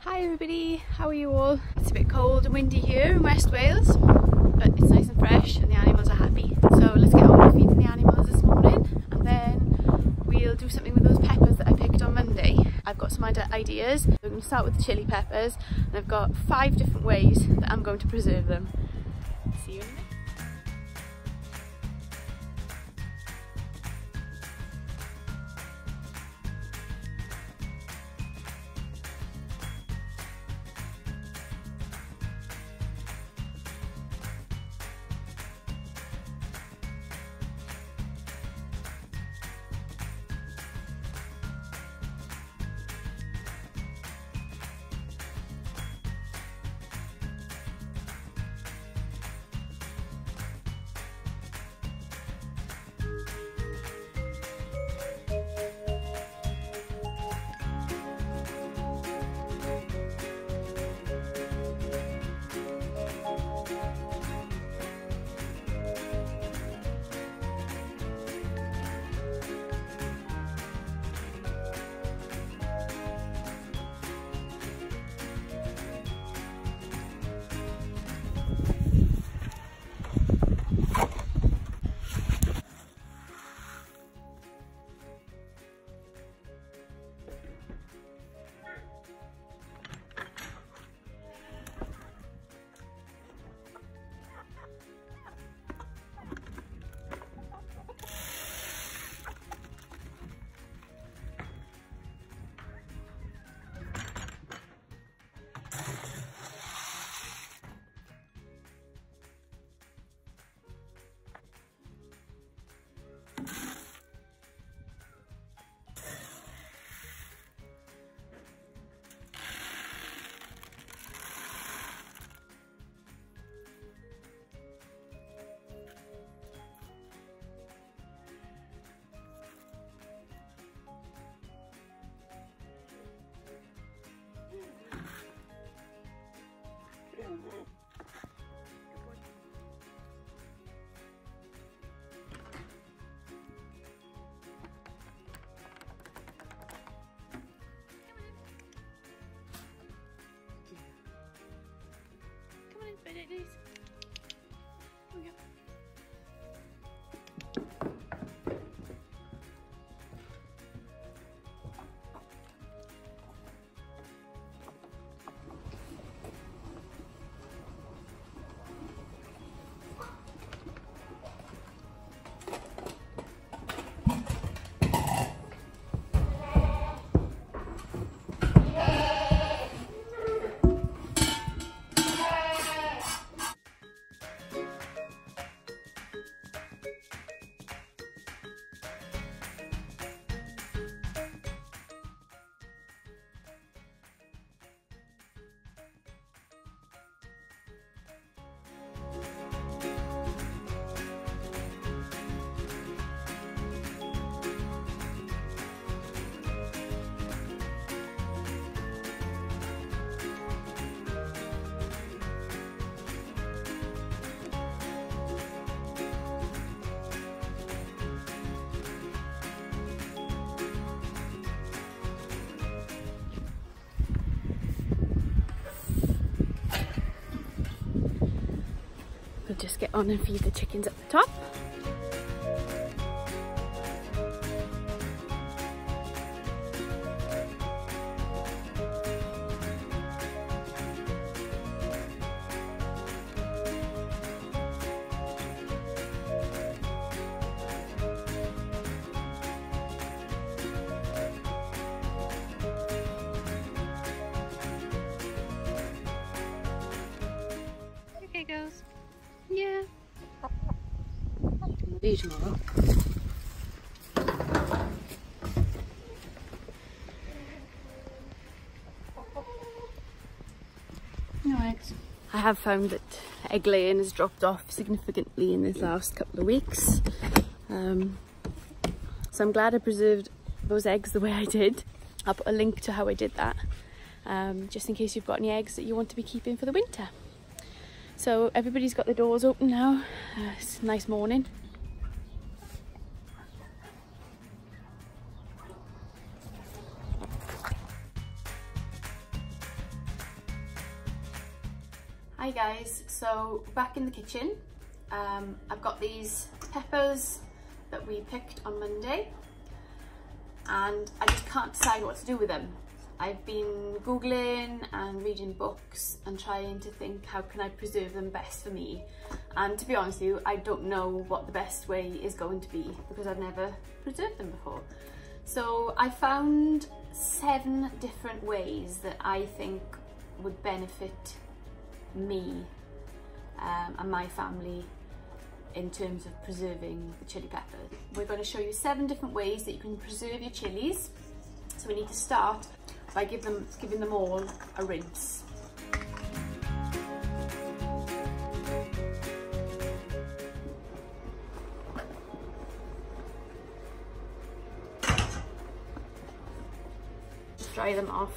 Hi everybody, how are you all? It's a bit cold and windy here in West Wales, but it's nice and fresh and the animals are happy. So let's get on with feeding the animals this morning, and then we'll do something with those peppers that I picked on Monday. I've got some ideas. We're going to start with the chili peppers, and I've got 5 different ways that I'm going to preserve them. See you in a minute. It is. Here we go. We'll just get on and feed the chickens at the top. Okay, girls. Yeah. See you tomorrow. No eggs. I have found that egg laying has dropped off significantly in this last couple of weeks. So I'm glad I preserved those eggs the way I did. I'll put a link to how I did that, just in case you've got any eggs that you want to be keeping for the winter. So everybody's got the doors open now. It's a nice morning. Hi guys, so back in the kitchen. I've got these peppers that we picked on Monday and I just can't decide what to do with them. I've been googling and reading books and trying to think how can I preserve them best for me, and to be honest with you, I don't know what the best way is going to be because I've never preserved them before. So I found 7 different ways that I think would benefit me and my family in terms of preserving the chilli pepper. We're going to show you 7 different ways that you can preserve your chillies. So we need to start by giving them all a rinse. Just dry them off.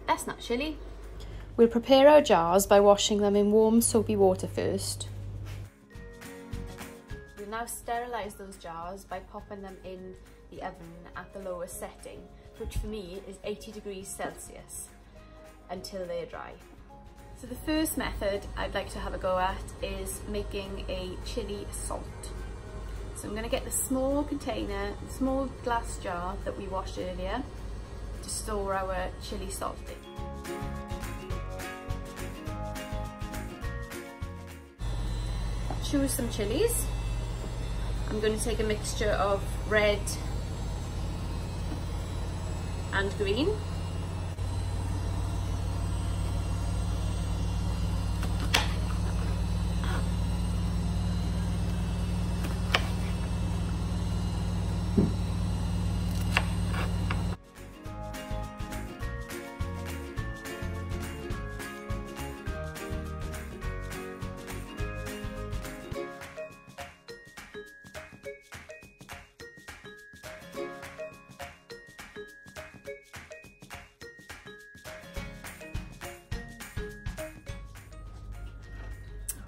That's not chilli. We'll prepare our jars by washing them in warm soapy water first. We'll now sterilise those jars by popping them in the oven at the lowest setting, which for me is 80 degrees Celsius, until they're dry. So the first method I'd like to have a go at is making a chilli salt. So I'm going to get the small container, the small glass jar that we washed earlier, to store our chilli salt in. Choose some chilies. I'm going to take a mixture of red and green.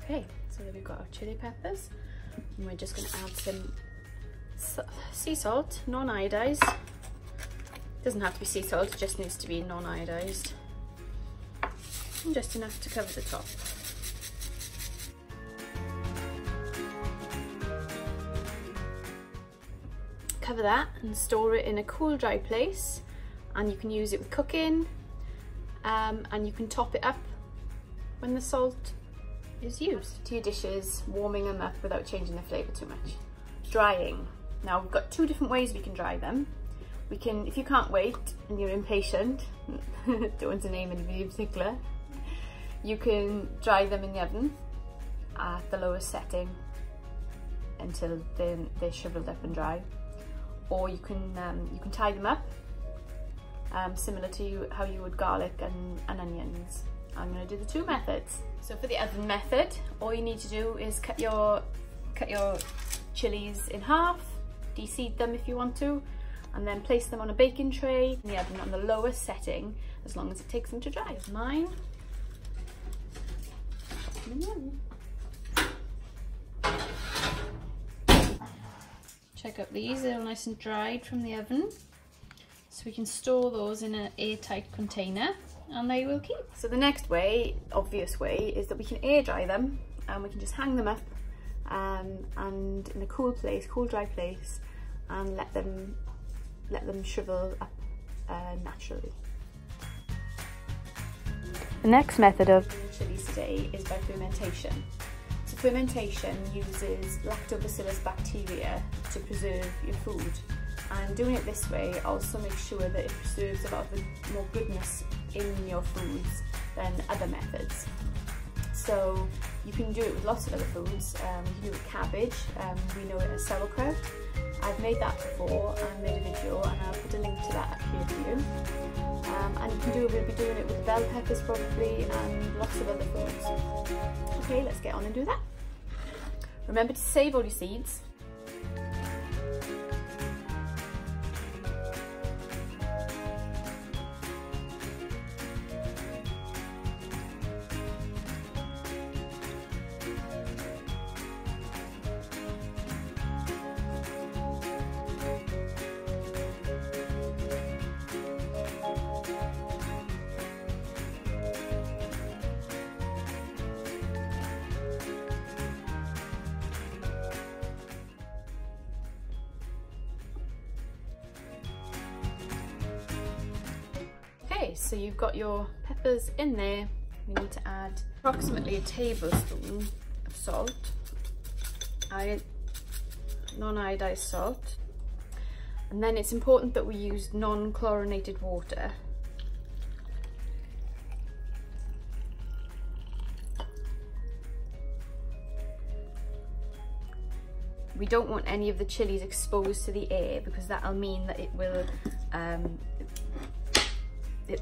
Okay, so then we've got our chilli peppers, and we're just going to add some sea salt, non-iodized. Doesn't have to be sea salt, it just needs to be non-iodized. And just enough to cover the top. Cover that and store it in a cool, dry place, and you can use it with cooking, and you can top it up when the salt is used to your dishes, warming them up without changing the flavour too much. Drying. Now we've got 2 different ways we can dry them. We can, if you can't wait and you're impatient, don't want to name anybody in particular, you can dry them in the oven at the lowest setting until they're shriveled up and dry. Or you can tie them up, similar to how you would garlic and onions. I'm going to do the 2 methods. So for the oven method, all you need to do is cut your chilies in half, de-seed them if you want to, and then place them on a baking tray in the oven on the lowest setting as long as it takes them to dry. Here's mine. Check out these, they're all nice and dried from the oven. So we can store those in an airtight container and they will keep. So the next way, obvious way, is that we can air dry them, and we can just hang them up and in a cool place, cool dry place, and let them shrivel up naturally. The next method of chilies today is by fermentation. So fermentation uses lactobacillus bacteria to preserve your food, and doing it this way also makes sure that it preserves a lot of the more goodness in your foods than other methods. So you can do it with lots of other foods. You can do it with cabbage, we know it as sauerkraut. I've made that before and made a video, and I'll put a link to that up here for you. And you can do it, we'll be doing it with bell peppers probably, and lots of other foods. Okay, let's get on and do that. Remember to save all your seeds. Okay, so you've got your peppers in there. We need to add approximately a tablespoon of salt, non-iodized salt. And then it's important that we use non-chlorinated water. We don't want any of the chilies exposed to the air, because that'll mean that it'll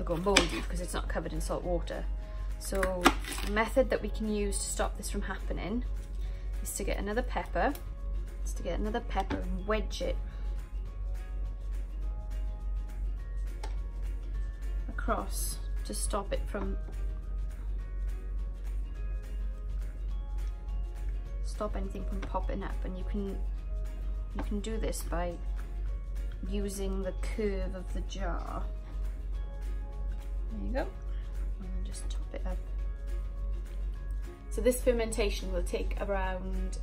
go moldy because it's not covered in salt water. So the method that we can use to stop this from happening is to get another pepper, and wedge it across to stop it from anything from popping up. And you can do this by using the curve of the jar. There you go, and then just top it up. So this fermentation will take around,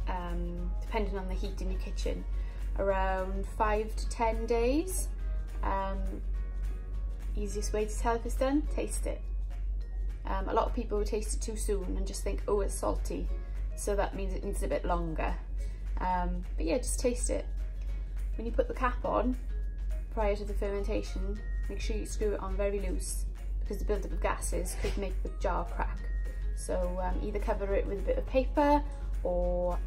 depending on the heat in your kitchen, around 5 to 10 days. Easiest way to tell if it's done, taste it. A lot of people will taste it too soon and just think, oh, it's salty, so that means it needs a bit longer. But yeah, just taste it. When you put the cap on prior to the fermentation, make sure you screw it on very loose, because the buildup of gases could make the jar crack. So either cover it with a bit of paper, or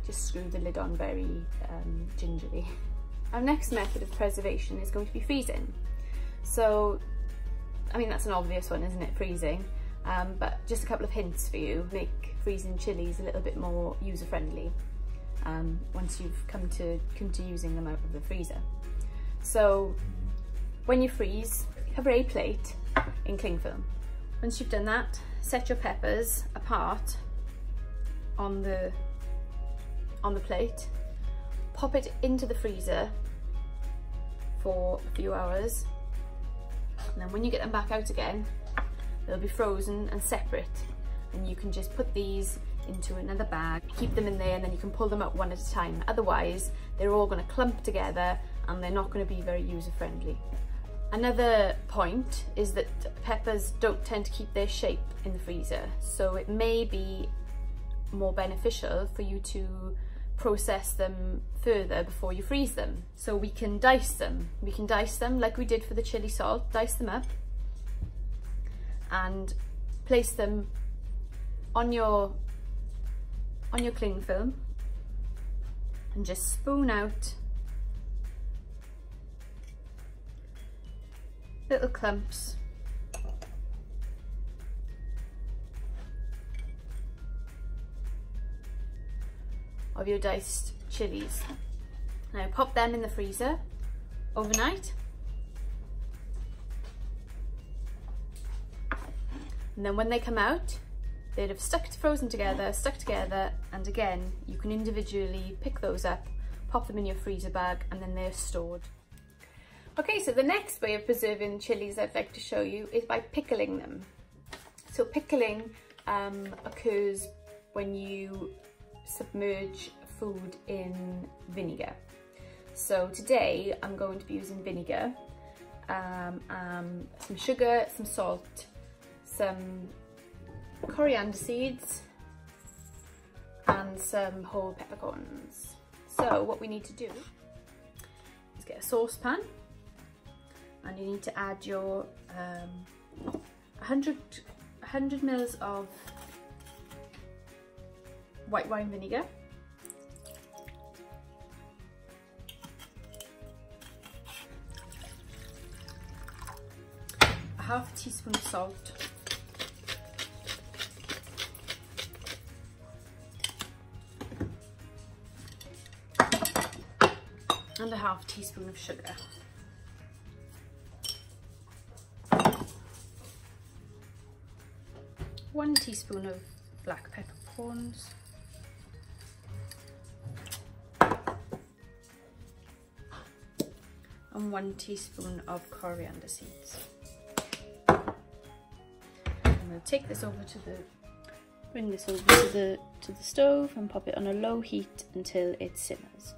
just screw the lid on very gingerly. Our next method of preservation is going to be freezing. So, I mean, that's an obvious one, isn't it, freezing? But just a couple of hints for you, make freezing chilies a little bit more user-friendly once you've come to using them out of the freezer. So when you freeze, cover a plate in cling film. Once you've done that, set your peppers apart on the plate, pop it into the freezer for a few hours, and then when you get them back out again, they'll be frozen and separate, and you can just put these into another bag, keep them in there, and then you can pull them out one at a time. Otherwise, they're all going to clump together and they're not going to be very user-friendly. Another point is that peppers don't tend to keep their shape in the freezer, so it may be more beneficial for you to process them further before you freeze them. So we can dice them. We can dice them like we did for the chili salt, dice them up and place them on your cling film and just spoon out little clumps of your diced chilies. Now pop them in the freezer overnight, and then when they come out, they'd have frozen together, stuck together, and again you can individually pick those up, pop them in your freezer bag, and then they're stored. Okay, so the next way of preserving chilies I'd like to show you is by pickling them. So pickling occurs when you submerge food in vinegar. So today I'm going to be using vinegar, some sugar, some salt, some coriander seeds, and some whole peppercorns. So what we need to do is get a saucepan, and you need to add your 100 ml of white wine vinegar, a half teaspoon of salt, and a half teaspoon of sugar. One teaspoon of black peppercorns, and 1 teaspoon of coriander seeds. And we'll take this over bring this over to the stove and pop it on a low heat until it simmers.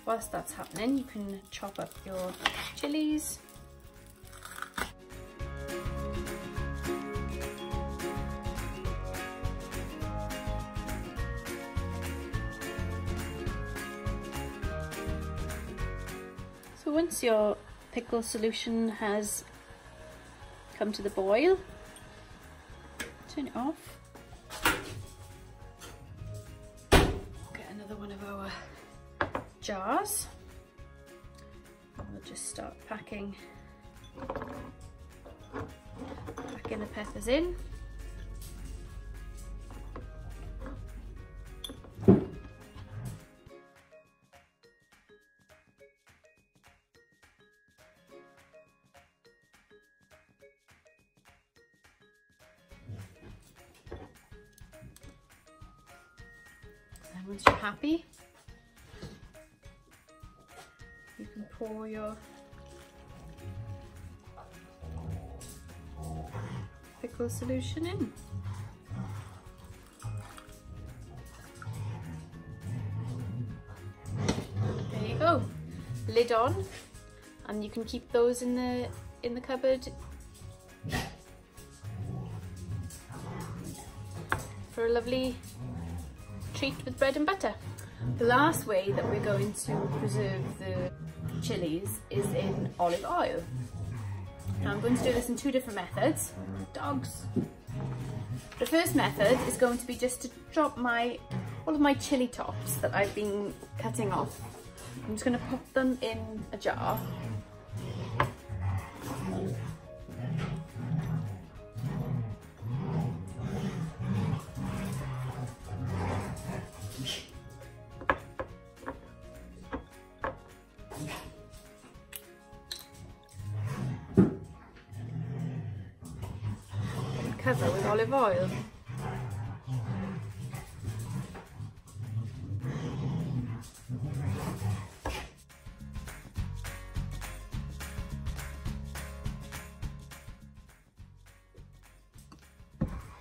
Whilst that's happening, you can chop up your chilies. So once your pickle solution has come to the boil, turn it off. Get another one of our jars. We'll just start packing the peppers in. And once you're happy, you can pour your pickle solution in. There you go. Lid on, and you can keep those in the cupboard for a lovely treat with bread and butter. The last way that we're going to preserve the chilies is in olive oil. Now I'm going to do this in two different methods. Dogs. The first method is going to be just to drop all of my chili tops that I've been cutting off. I'm just going to pop them in a jar. Cover with olive oil.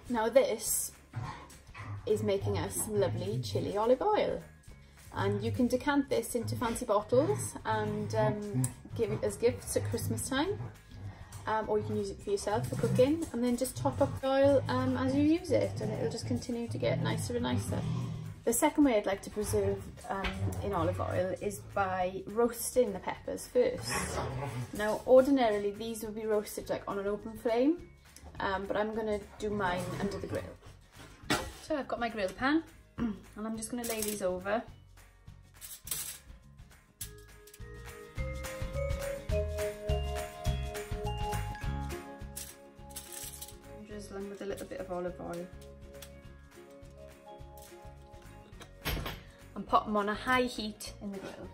Now this is making us some lovely chili olive oil, and you can decant this into fancy bottles and give it as gifts at Christmas time. Or you can use it for yourself for cooking, and then just top up the oil as you use it, and it'll just continue to get nicer and nicer. The second way I'd like to preserve in olive oil is by roasting the peppers first. Now ordinarily these would be roasted like on an open flame, but I'm going to do mine under the grill. So I've got my grill pan and I'm just going to lay these over. Drizzling with a little bit of olive oil. And pop them on a high heat in the grill.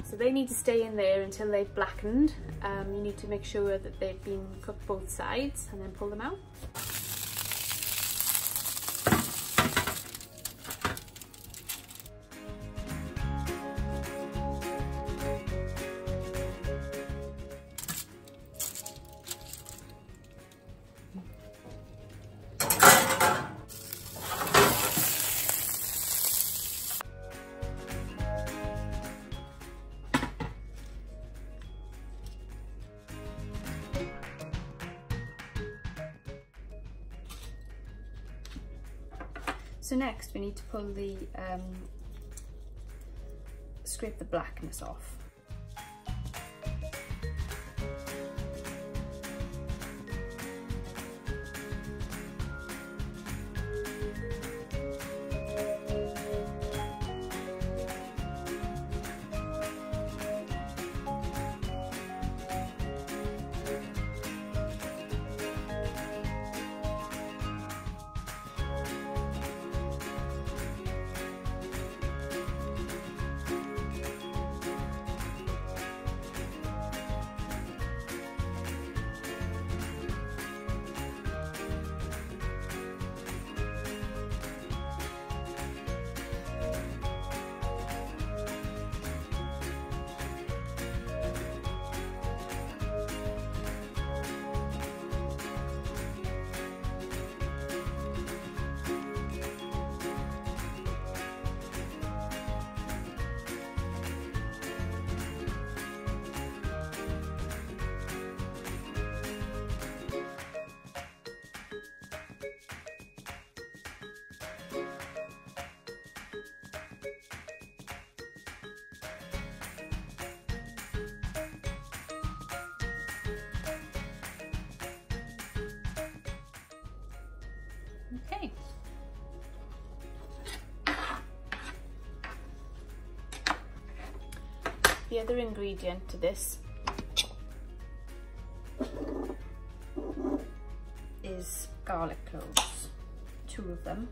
So they need to stay in there until they've blackened. You need to make sure that they've been cooked both sides and then pull them out. So next we need to pull the, scrape the blackness off. The other ingredient to this is garlic cloves, 2 of them.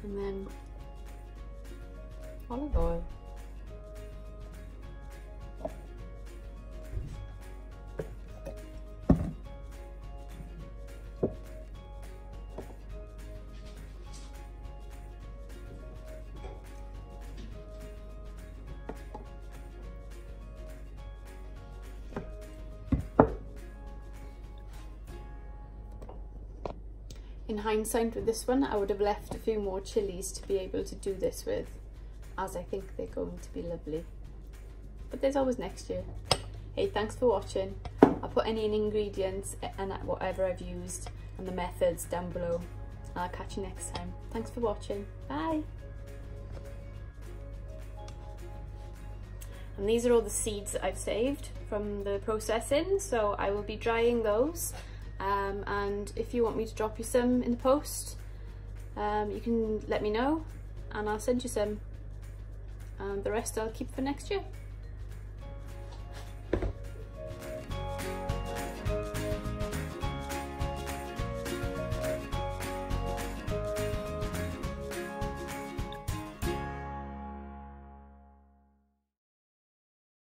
And then olive oil. In hindsight with this one, I would have left a few more chilies to be able to do this with, as I think they're going to be lovely. But there's always next year. Hey, thanks for watching. I'll put any ingredients and whatever I've used and the methods down below. I'll catch you next time. Thanks for watching. Bye. And these are all the seeds that I've saved from the processing, so I will be drying those. And if you want me to drop you some in the post, you can let me know and I'll send you some, and the rest I'll keep for next year.